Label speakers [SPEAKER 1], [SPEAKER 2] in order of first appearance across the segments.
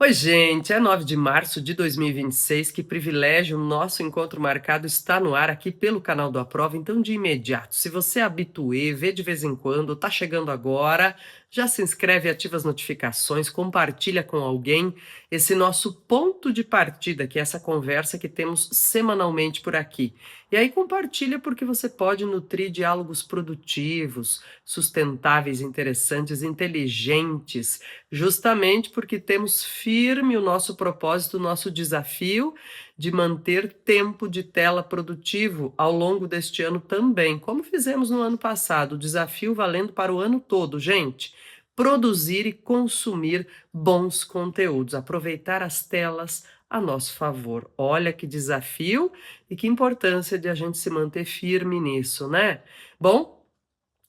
[SPEAKER 1] Oi, gente, é 9 de março de 2026, que privilégio, o nosso encontro marcado está no ar aqui pelo canal do Aprova, então de imediato, se você é habituê, vê de vez em quando, tá chegando agora, já se inscreve, ativa as notificações, compartilha com alguém esse nosso ponto de partida, que é essa conversa que temos semanalmente por aqui. E aí compartilha porque você pode nutrir diálogos produtivos, sustentáveis, interessantes, inteligentes, justamente porque temos firme o nosso propósito, o nosso desafio de manter tempo de tela produtivo ao longo deste ano também, como fizemos no ano passado, o desafio valendo para o ano todo, gente. Produzir e consumir bons conteúdos, aproveitar as telas a nosso favor. Olha que desafio e que importância de a gente se manter firme nisso, né? Bom,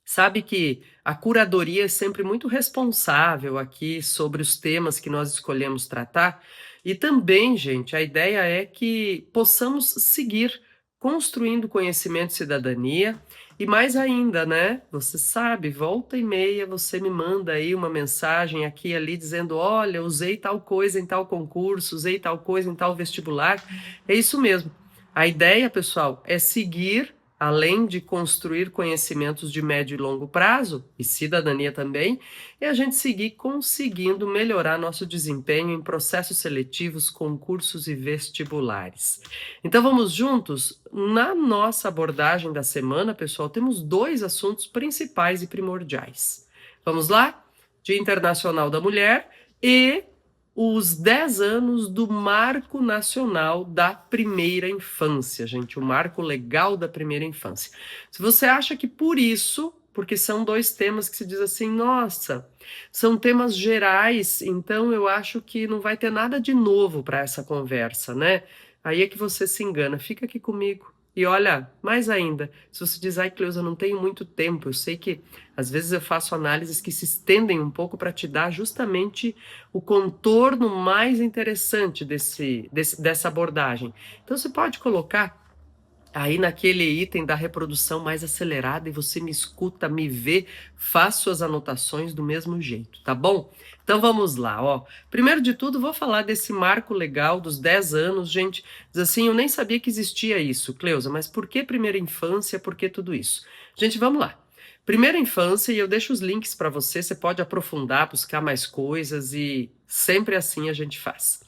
[SPEAKER 1] sabe que a curadoria é sempre muito responsável aqui sobre os temas que nós escolhemos tratar, e também, gente, a ideia é que possamos seguir construindo conhecimento e cidadania, e mais ainda, né? Você sabe, volta e meia você me manda aí uma mensagem aqui e ali dizendo: olha, usei tal coisa em tal concurso, usei tal coisa em tal vestibular. É isso mesmo. A ideia, pessoal, é seguir além de construir conhecimentos de médio e longo prazo, e cidadania também, é a gente seguir conseguindo melhorar nosso desempenho em processos seletivos, concursos e vestibulares. Então vamos juntos? Na nossa abordagem da semana, pessoal, temos dois assuntos principais e primordiais. Vamos lá? Dia Internacional da Mulher e os 10 anos do Marco Nacional da Primeira Infância, gente, o Marco Legal da Primeira Infância. Se você acha que por isso, porque são dois temas que se diz assim, nossa, são temas gerais, então eu acho que não vai ter nada de novo para essa conversa, né? Aí é que você se engana. Fica aqui comigo. E olha, mais ainda, se você diz, ai, Cleusa, eu não tenho muito tempo, eu sei que às vezes eu faço análises que se estendem um pouco para te dar justamente o contorno mais interessante dessa abordagem. Então você pode colocar aí naquele item da reprodução mais acelerada e você me escuta, me vê, faz suas anotações do mesmo jeito, tá bom? Então vamos lá, ó. Primeiro de tudo, vou falar desse marco legal dos 10 anos, gente. Diz assim, eu nem sabia que existia isso, Cleusa, mas por que primeira infância, por que tudo isso? Gente, vamos lá. Primeira infância, e eu deixo os links para você, você pode aprofundar, buscar mais coisas e sempre assim a gente faz.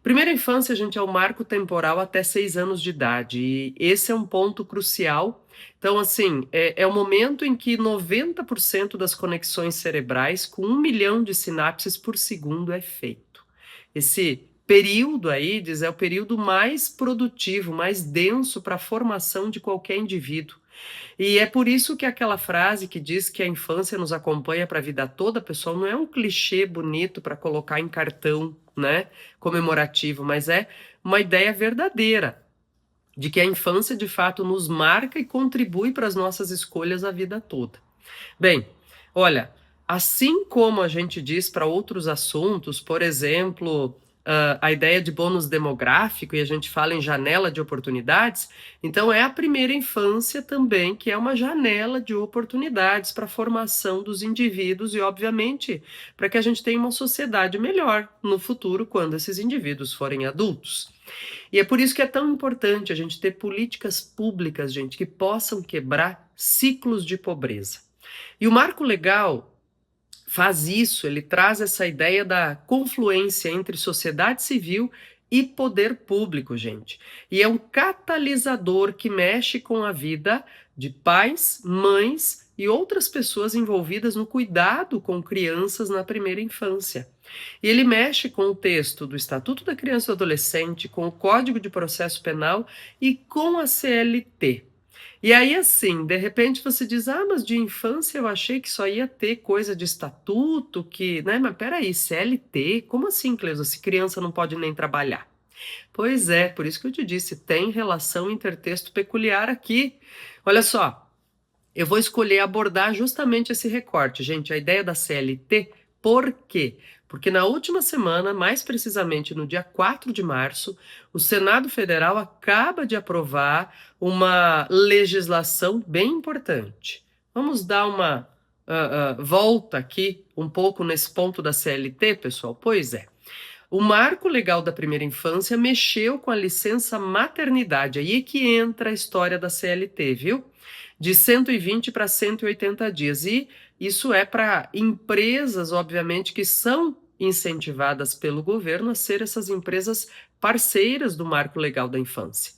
[SPEAKER 1] Primeira infância, gente, é o marco temporal até 6 anos de idade, e esse é um ponto crucial. Então, assim, é o momento em que 90% das conexões cerebrais, com 1 milhão de sinapses por segundo, é feito. Esse período aí, diz, é o período mais produtivo, mais denso para a formação de qualquer indivíduo. E é por isso que aquela frase que diz que a infância nos acompanha para a vida toda, pessoal, não é um clichê bonito para colocar em cartão, né, comemorativo, mas é uma ideia verdadeira de que a infância de fato nos marca e contribui para as nossas escolhas a vida toda. Bem, olha, assim como a gente diz para outros assuntos, por exemplo, a ideia de bônus demográfico, e a gente fala em janela de oportunidades, então é a primeira infância também que é uma janela de oportunidades para a formação dos indivíduos e, obviamente, para que a gente tenha uma sociedade melhor no futuro, quando esses indivíduos forem adultos. E é por isso que é tão importante a gente ter políticas públicas, gente, que possam quebrar ciclos de pobreza. E o marco legal faz isso, ele traz essa ideia da confluência entre sociedade civil e poder público, gente. E é um catalisador que mexe com a vida de pais, mães e outras pessoas envolvidas no cuidado com crianças na primeira infância. E ele mexe com o texto do Estatuto da Criança e do Adolescente, com o Código de Processo Penal e com a CLT. E aí, assim, de repente você diz, ah, mas de infância eu achei que só ia ter coisa de estatuto, que, né, mas peraí, CLT, como assim, Cleusa, se criança não pode nem trabalhar? Pois é, por isso que eu te disse, tem relação intertexto peculiar aqui. Olha só, eu vou escolher abordar justamente esse recorte, gente, a ideia da CLT, por quê? Porque na última semana, mais precisamente no dia 4 de março, o Senado Federal acaba de aprovar uma legislação bem importante. Vamos dar uma volta aqui um pouco nesse ponto da CLT, pessoal? Pois é. O marco legal da primeira infância mexeu com a licença maternidade, aí é que entra a história da CLT, viu? De 120 para 180 dias. E isso é para empresas, obviamente, que são incentivadas pelo governo a ser essas empresas parceiras do marco legal da infância.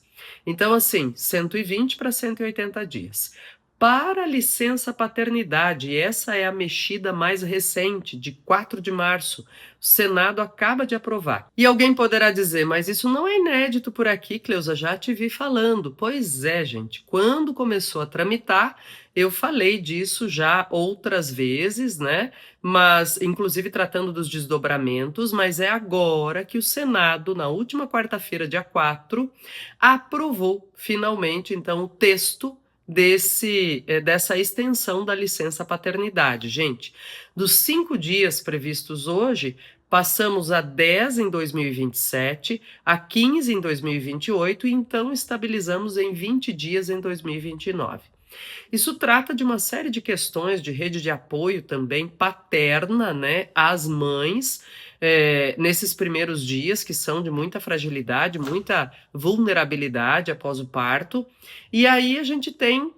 [SPEAKER 1] Então, assim, 120 para 180 dias. Para a licença paternidade, essa é a mexida mais recente, de 4 de março. O Senado acaba de aprovar. E alguém poderá dizer, mas isso não é inédito por aqui, Cleusa, já te vi falando. Pois é, gente, quando começou a tramitar, eu falei disso já outras vezes, né? Mas, inclusive tratando dos desdobramentos, mas é agora que o Senado, na última quarta-feira, dia 4, aprovou finalmente, então, o texto dessa extensão da licença paternidade. Gente, dos 5 dias previstos hoje, passamos a 10 em 2027, a 15 em 2028 e então estabilizamos em 20 dias em 2029. Isso trata de uma série de questões de rede de apoio também paterna, né, às mães, nesses primeiros dias que são de muita fragilidade, muita vulnerabilidade após o parto. E aí a gente tem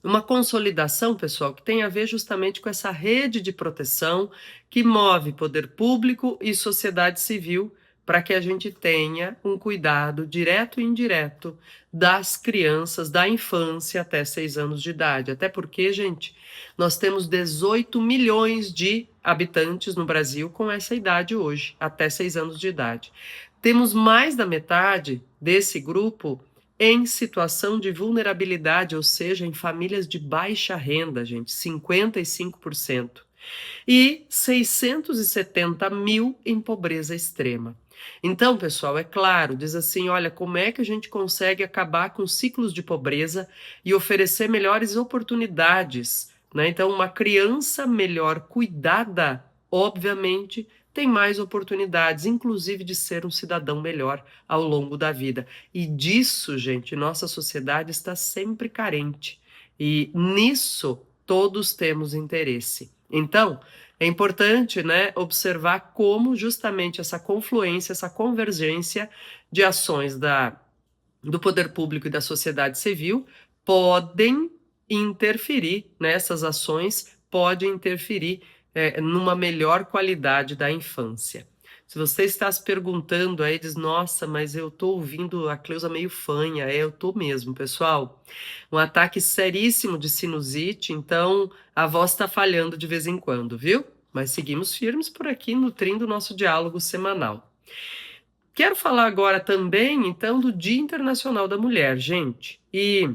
[SPEAKER 1] uma consolidação, pessoal, que tem a ver justamente com essa rede de proteção que move poder público e sociedade civil para que a gente tenha um cuidado direto e indireto das crianças, da infância até 6 anos de idade. Até porque, gente, nós temos 18 milhões de habitantes no Brasil com essa idade hoje, até 6 anos de idade. Temos mais da metade desse grupo em situação de vulnerabilidade, ou seja, em famílias de baixa renda, gente, 55%. E 670 mil em pobreza extrema. Então, pessoal, é claro, diz assim, olha, como é que a gente consegue acabar com ciclos de pobreza e oferecer melhores oportunidades, né? Então, uma criança melhor cuidada, obviamente, tem mais oportunidades, inclusive de ser um cidadão melhor ao longo da vida. E disso, gente, nossa sociedade está sempre carente. E nisso todos temos interesse. Então, é importante, né, observar como justamente essa confluência, essa convergência de ações do poder público e da sociedade civil podem interferir, nessas ações, podem interferir numa melhor qualidade da infância. Se você está se perguntando aí, diz, nossa, mas eu estou ouvindo a Cleusa meio fanha. Eu estou mesmo, pessoal. Um ataque seríssimo de sinusite, então a voz está falhando de vez em quando, viu? Mas seguimos firmes por aqui, nutrindo o nosso diálogo semanal. Quero falar agora também, então, do Dia Internacional da Mulher, gente. E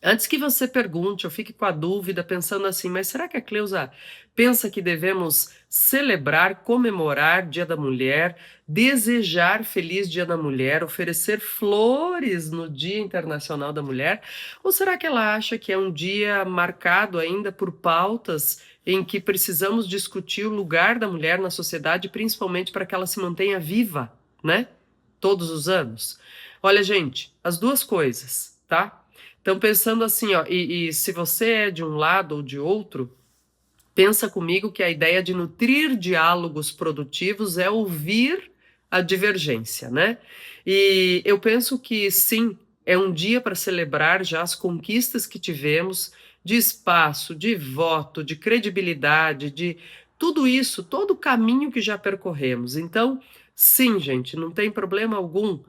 [SPEAKER 1] antes que você pergunte, eu fique com a dúvida, pensando assim, mas será que a Cleusa pensa que devemos celebrar, comemorar Dia da Mulher, desejar feliz Dia da Mulher, oferecer flores no Dia Internacional da Mulher? Ou será que ela acha que é um dia marcado ainda por pautas em que precisamos discutir o lugar da mulher na sociedade, principalmente para que ela se mantenha viva, né? Todos os anos? Olha, gente, as duas coisas, tá? Então, pensando assim, ó, e se você é de um lado ou de outro, pensa comigo que a ideia de nutrir diálogos produtivos é ouvir a divergência, né? E eu penso que sim, é um dia para celebrar já as conquistas que tivemos de espaço, de voto, de credibilidade, de tudo isso, todo o caminho que já percorremos. Então, sim, gente, não tem problema algum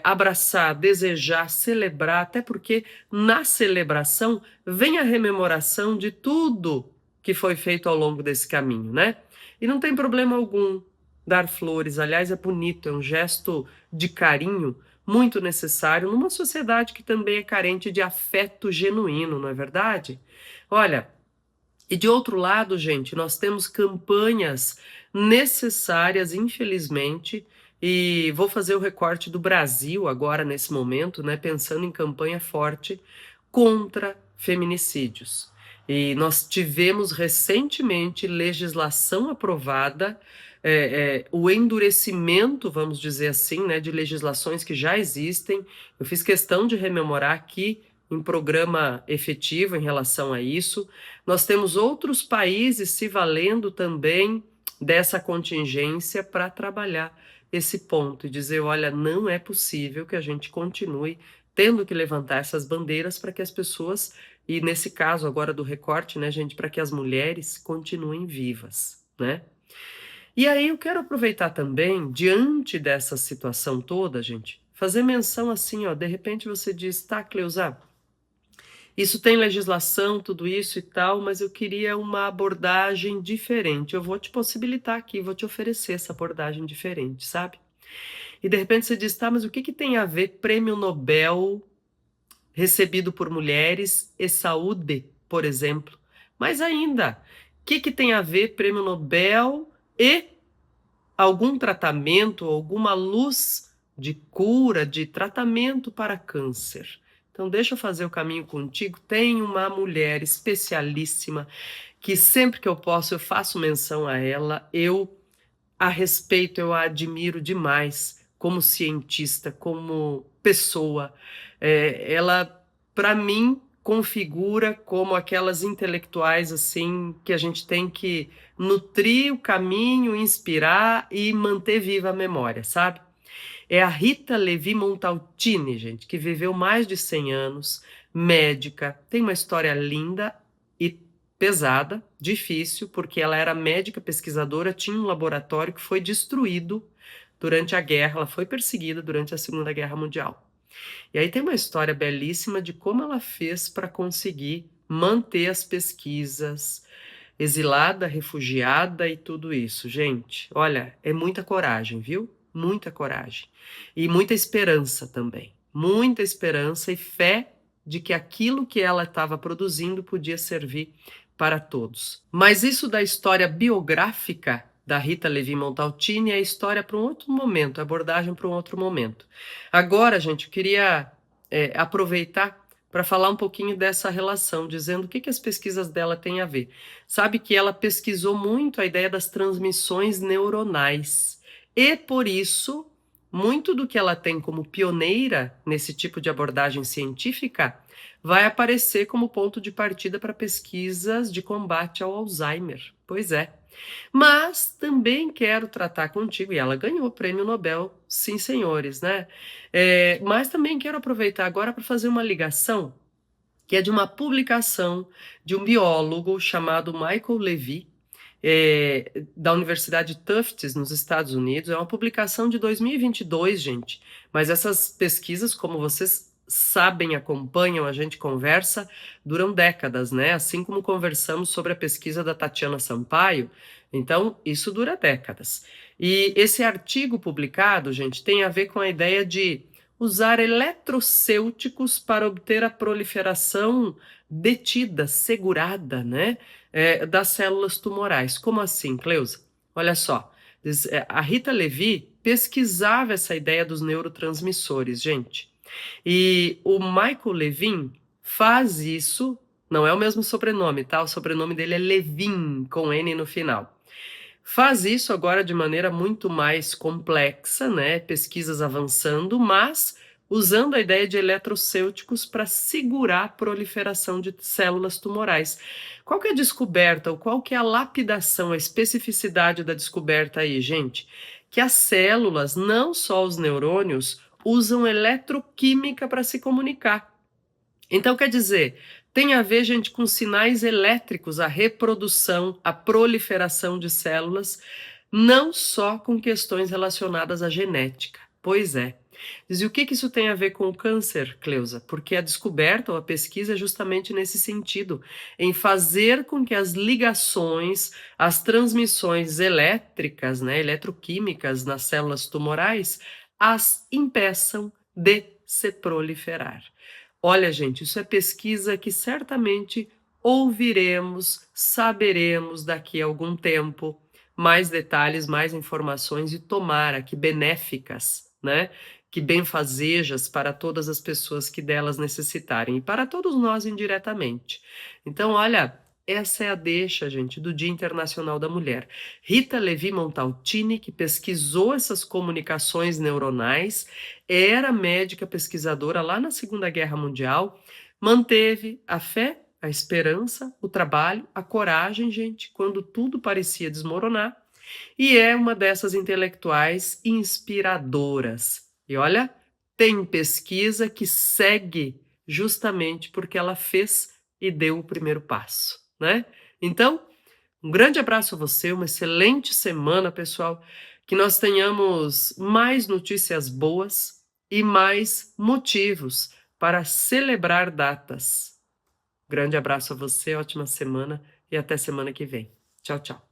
[SPEAKER 1] abraçar, desejar, celebrar, até porque na celebração vem a rememoração de tudo que foi feito ao longo desse caminho, né? E não tem problema algum dar flores, aliás, é bonito, é um gesto de carinho muito necessário numa sociedade que também é carente de afeto genuíno, não é verdade? Olha, e de outro lado, gente, nós temos campanhas necessárias, infelizmente, e vou fazer o recorte do Brasil agora, nesse momento, né, pensando em campanha forte contra feminicídios. E nós tivemos recentemente legislação aprovada, o endurecimento, vamos dizer assim, né, de legislações que já existem. Eu fiz questão de rememorar aqui em programa efetivo em relação a isso. Nós temos outros países se valendo também dessa contingência para trabalhar esse ponto e dizer, olha, não é possível que a gente continue tendo que levantar essas bandeiras para que as pessoas, e nesse caso agora do recorte, né, gente, para que as mulheres continuem vivas, né? E aí eu quero aproveitar também, diante dessa situação toda, gente, fazer menção assim, ó, de repente você diz, tá, Cleusa, isso tem legislação, tudo isso e tal, mas eu queria uma abordagem diferente. Eu vou te possibilitar aqui, vou te oferecer essa abordagem diferente, sabe? E de repente você diz, tá, mas o que que tem a ver prêmio Nobel recebido por mulheres e saúde, por exemplo? Mas ainda, o que que tem a ver prêmio Nobel e algum tratamento, alguma luz de cura, de tratamento para câncer? Então, deixa eu fazer o caminho contigo. Tem uma mulher especialíssima que sempre que eu posso eu faço menção a ela. Eu a respeito, eu a admiro demais como cientista, como pessoa. Ela, para mim, configura como aquelas intelectuais assim que a gente tem que nutrir o caminho, inspirar e manter viva a memória, sabe? É a Rita Levi Montalcini, gente, que viveu mais de 100 anos, médica, tem uma história linda e pesada, difícil, porque ela era médica pesquisadora, tinha um laboratório que foi destruído durante a guerra, ela foi perseguida durante a Segunda Guerra Mundial. E aí tem uma história belíssima de como ela fez para conseguir manter as pesquisas, exilada, refugiada e tudo isso. Gente, olha, é muita coragem, viu? Muita coragem. E muita esperança também. Muita esperança e fé de que aquilo que ela estava produzindo podia servir para todos. Mas isso da história biográfica da Rita Levi Montalcini é história para um outro momento, abordagem para um outro momento. Agora, gente, eu queria aproveitar para falar um pouquinho dessa relação, dizendo o que, que as pesquisas dela têm a ver. Sabe que ela pesquisou muito a ideia das transmissões neuronais. E por isso, muito do que ela tem como pioneira nesse tipo de abordagem científica vai aparecer como ponto de partida para pesquisas de combate ao Alzheimer. Pois é. Mas também quero tratar contigo, e ela ganhou o prêmio Nobel, sim, senhores, né? Mas também quero aproveitar agora para fazer uma ligação que é de uma publicação de um biólogo chamado Michael Levy, da Universidade Tufts, nos Estados Unidos. É uma publicação de 2022, gente. Mas essas pesquisas, como vocês sabem, acompanham, a gente conversa, duram décadas, né? Assim como conversamos sobre a pesquisa da Tatiana Sampaio. Então, isso dura décadas. E esse artigo publicado, gente, tem a ver com a ideia de usar eletrocêuticos para obter a proliferação detida, segurada, né, das células tumorais. Como assim, Cleusa? Olha só, a Rita Levi pesquisava essa ideia dos neurotransmissores, gente. E o Michael Levin faz isso, não é o mesmo sobrenome, tá? O sobrenome dele é Levin, com N no final. Faz isso agora de maneira muito mais complexa, né? Pesquisas avançando, mas usando a ideia de eletrocêuticos para segurar a proliferação de células tumorais. Qual que é a descoberta, ou qual que é a lapidação, a especificidade da descoberta aí, gente? Que as células, não só os neurônios, usam eletroquímica para se comunicar. Então, quer dizer, tem a ver, gente, com sinais elétricos, a reprodução, a proliferação de células, não só com questões relacionadas à genética. Pois é. Diz, e o que isso tem a ver com o câncer, Cleusa? Porque a descoberta ou a pesquisa é justamente nesse sentido, em fazer com que as ligações, as transmissões elétricas, né, eletroquímicas nas células tumorais, as impeçam de se proliferar. Olha, gente, isso é pesquisa que certamente ouviremos, saberemos daqui a algum tempo mais detalhes, mais informações e tomara que benéficas, né? Que benfazejas para todas as pessoas que delas necessitarem e para todos nós indiretamente. Então, olha, essa é a deixa, gente, do Dia Internacional da Mulher. Rita Levi Montalcini, que pesquisou essas comunicações neuronais, era médica pesquisadora lá na Segunda Guerra Mundial, manteve a fé, a esperança, o trabalho, a coragem, gente, quando tudo parecia desmoronar, E é uma dessas intelectuais inspiradoras. E olha, tem pesquisa que segue justamente porque ela fez e deu o primeiro passo, né? Então, um grande abraço a você, uma excelente semana, pessoal. Que nós tenhamos mais notícias boas e mais motivos para celebrar datas. Grande abraço a você, ótima semana e até semana que vem. Tchau, tchau.